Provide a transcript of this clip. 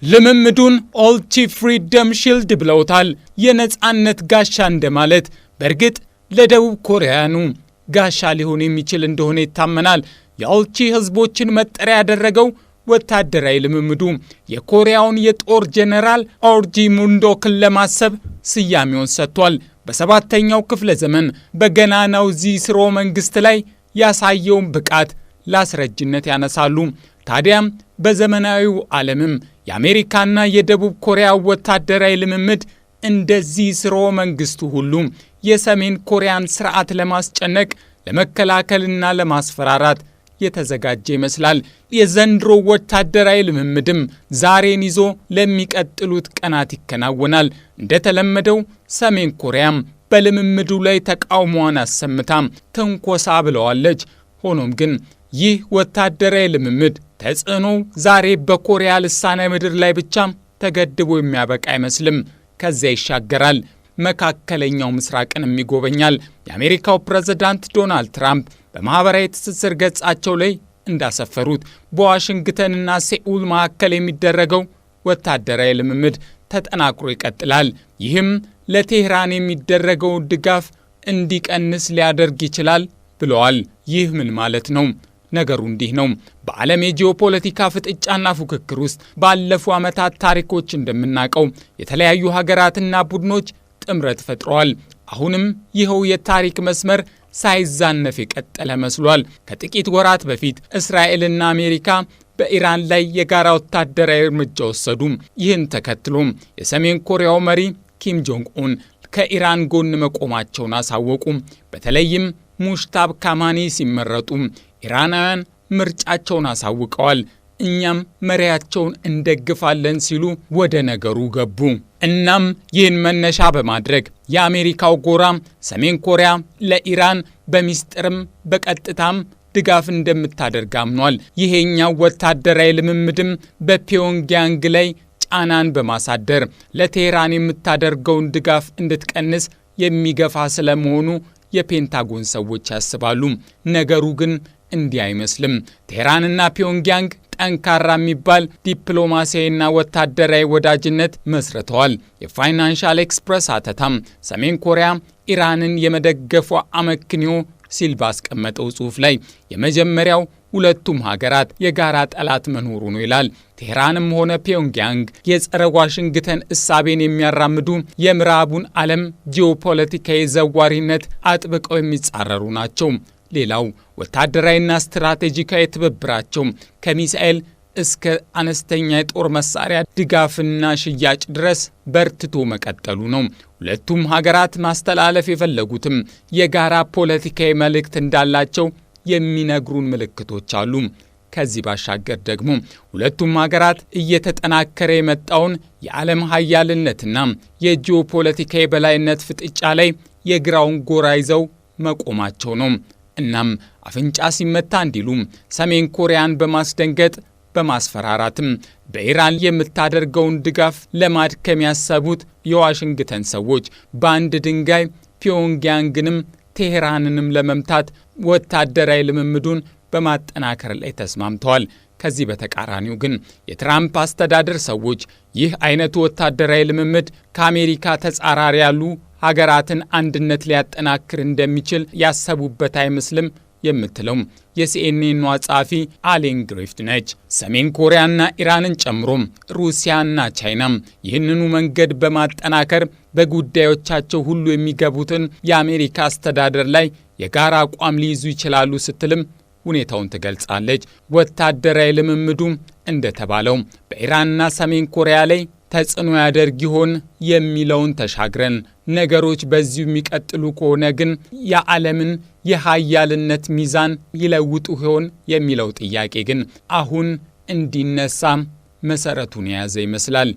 ልምምዱን ኦልቲ ፍሪደም ሺልድ ብለውታል። የነጻነት ጋሻ እንደማለት። በእርግጥ ለደቡብ ኮሪያኑ ጋሻ ሊሆን የሚችል እንደሆነ ይታመናል። የኦልቲ ህዝቦችን መጠሪያ ያደረገው ወታደራዊ ልምምዱ የኮሪያውን የጦር ጄኔራል ኦርጂ ሙንዶክን ለማሰብ ስያሜውን ሰጥቷል። በሰባተኛው ክፍለ ዘመን በገናናው ዚስሮ መንግስት ላይ ያሳየውን ብቃት ላስረጅነት ያነሳሉ። ታዲያም በዘመናዊው ዓለምም የአሜሪካና የደቡብ ኮሪያ ወታደራዊ ልምምድ እንደዚህ ስሮ መንግስቱ ሁሉ የሰሜን ኮሪያን ስርዓት ለማስጨነቅ ለመከላከልና ለማስፈራራት የተዘጋጀ ይመስላል። የዘንድሮ ወታደራዊ ልምምድም ዛሬን ይዞ ለሚቀጥሉት ቀናት ይከናወናል። እንደተለመደው ሰሜን ኮሪያም በልምምዱ ላይ ተቃውሞዋን አሰምታ ትንኮሳ ብለዋለች። ሆኖም ግን ይህ ወታደራዊ ልምምድ ተጽዕኖ ዛሬ በኮሪያ ልሳነ ምድር ላይ ብቻ ተገድቦ የሚያበቃ አይመስልም። ከዚያ ይሻገራል፣ መካከለኛው ምስራቅንም ይጎበኛል። የአሜሪካው ፕሬዝዳንት ዶናልድ ትራምፕ በማህበራዊ ትስስር ገጻቸው ላይ እንዳሰፈሩት በዋሽንግተንና ሴኡል መካከል የሚደረገው ወታደራዊ ልምምድ ተጠናክሮ ይቀጥላል። ይህም ለቴህራን የሚደረገው ድጋፍ እንዲቀንስ ሊያደርግ ይችላል ብለዋል። ይህ ምን ማለት ነው? ነገሩ እንዲህ ነው። በዓለም የጂኦፖለቲካ ፍጥጫና ፉክክር ውስጥ ባለፉ ዓመታት ታሪኮች እንደምናውቀው የተለያዩ ሀገራትና ቡድኖች ጥምረት ፈጥረዋል። አሁንም ይኸው የታሪክ መስመር ሳይዛነፍ የቀጠለ መስሏል። ከጥቂት ወራት በፊት እስራኤልና አሜሪካ በኢራን ላይ የጋራ ወታደራዊ እርምጃ ወሰዱ። ይህን ተከትሎ የሰሜን ኮሪያው መሪ ኪም ጆንግ ኡን ከኢራን ጎን መቆማቸውን አሳወቁ። በተለይም ሙሽታብ ካማኒ ሲመረጡ ኢራናውያን ምርጫቸውን አሳውቀዋል። እኛም መሪያቸውን እንደግፋለን ሲሉ ወደ ነገሩ ገቡ። እናም ይህን መነሻ በማድረግ የአሜሪካው ጎራ ሰሜን ኮሪያ ለኢራን በሚስጥርም በቀጥታም ድጋፍ እንደምታደርግ አምኗል። ይሄኛው ወታደራዊ ልምምድም በፒዮንግያንግ ላይ ጫናን በማሳደር ለቴህራን የምታደርገውን ድጋፍ እንድትቀንስ የሚገፋ ስለመሆኑ የፔንታጎን ሰዎች ያስባሉ። ነገሩ ግን እንዲህ አይመስልም። ቴህራንና ፒዮንግያንግ ጠንካራ የሚባል ዲፕሎማሲያዊና ወታደራዊ ወዳጅነት መስርተዋል። የፋይናንሻል ኤክስፕረስ አተታም ሰሜን ኮሪያ ኢራንን የመደገፏ አመክንዮ ሲል ባስቀመጠው ጽሑፍ ላይ የመጀመሪያው ሁለቱም ሀገራት የጋራ ጠላት መኖሩ ነው ይላል። ቴህራንም ሆነ ፒዮንግያንግ የጸረ ዋሽንግተን እሳቤን የሚያራምዱ የምዕራቡን ዓለም ጂኦፖለቲካዊ ዘዋሪነት አጥብቀው የሚጻረሩ ናቸው። ሌላው ወታደራዊና ስትራቴጂካዊ ትብብራቸው ከሚሳኤል እስከ አነስተኛ የጦር መሳሪያ ድጋፍና ሽያጭ ድረስ በርትቶ መቀጠሉ ነው። ሁለቱም ሀገራት ማስተላለፍ የፈለጉትም የጋራ ፖለቲካዊ መልእክት እንዳላቸው የሚነግሩን ምልክቶች አሉ። ከዚህ ባሻገር ደግሞ ሁለቱም ሀገራት እየተጠናከረ የመጣውን የዓለም ሀያልነትና የጂኦፖለቲካዊ በላይነት ፍጥጫ ላይ የግራውን ጎራ ይዘው መቆማቸው ነው። እናም አፍንጫ ሲመታ እንዲሉ ሰሜን ኮሪያን በማስደንገጥ በማስፈራራትም በኢራን የምታደርገውን ድጋፍ ለማድከም ያሰቡት የዋሽንግተን ሰዎች በአንድ ድንጋይ ፒዮንግያንግንም ቴህራንንም ለመምታት ወታደራዊ ልምምዱን በማጠናከር ላይ ተስማምተዋል። ከዚህ በተቃራኒው ግን የትራምፕ አስተዳደር ሰዎች ይህ አይነቱ ወታደራዊ ልምምድ ከአሜሪካ ተጻራሪ ያሉ ሀገራትን አንድነት ሊያጠናክር እንደሚችል ያሰቡበት አይመስልም የምትለው የሲኤንኤን ጸሐፊ አሌን ግሪፍት ነች። ሰሜን ኮሪያና ኢራንን ጨምሮ ሩሲያና ቻይናም ይህንኑ መንገድ በማጠናከር በጉዳዮቻቸው ሁሉ የሚገቡትን የአሜሪካ አስተዳደር ላይ የጋራ አቋም ሊይዙ ይችላሉ ስትልም ሁኔታውን ትገልጻለች። ወታደራዊ ልምምዱ እንደተባለው በኢራንና ሰሜን ኮሪያ ላይ ተጽዕኖ ያደርግ ይሆን የሚለውን ተሻግረን ነገሮች በዚሁ የሚቀጥሉ ከሆነ ግን የዓለምን የሀያልነት ሚዛን ይለውጡ ይሆን የሚለው ጥያቄ ግን አሁን እንዲነሳ መሰረቱን የያዘ ይመስላል።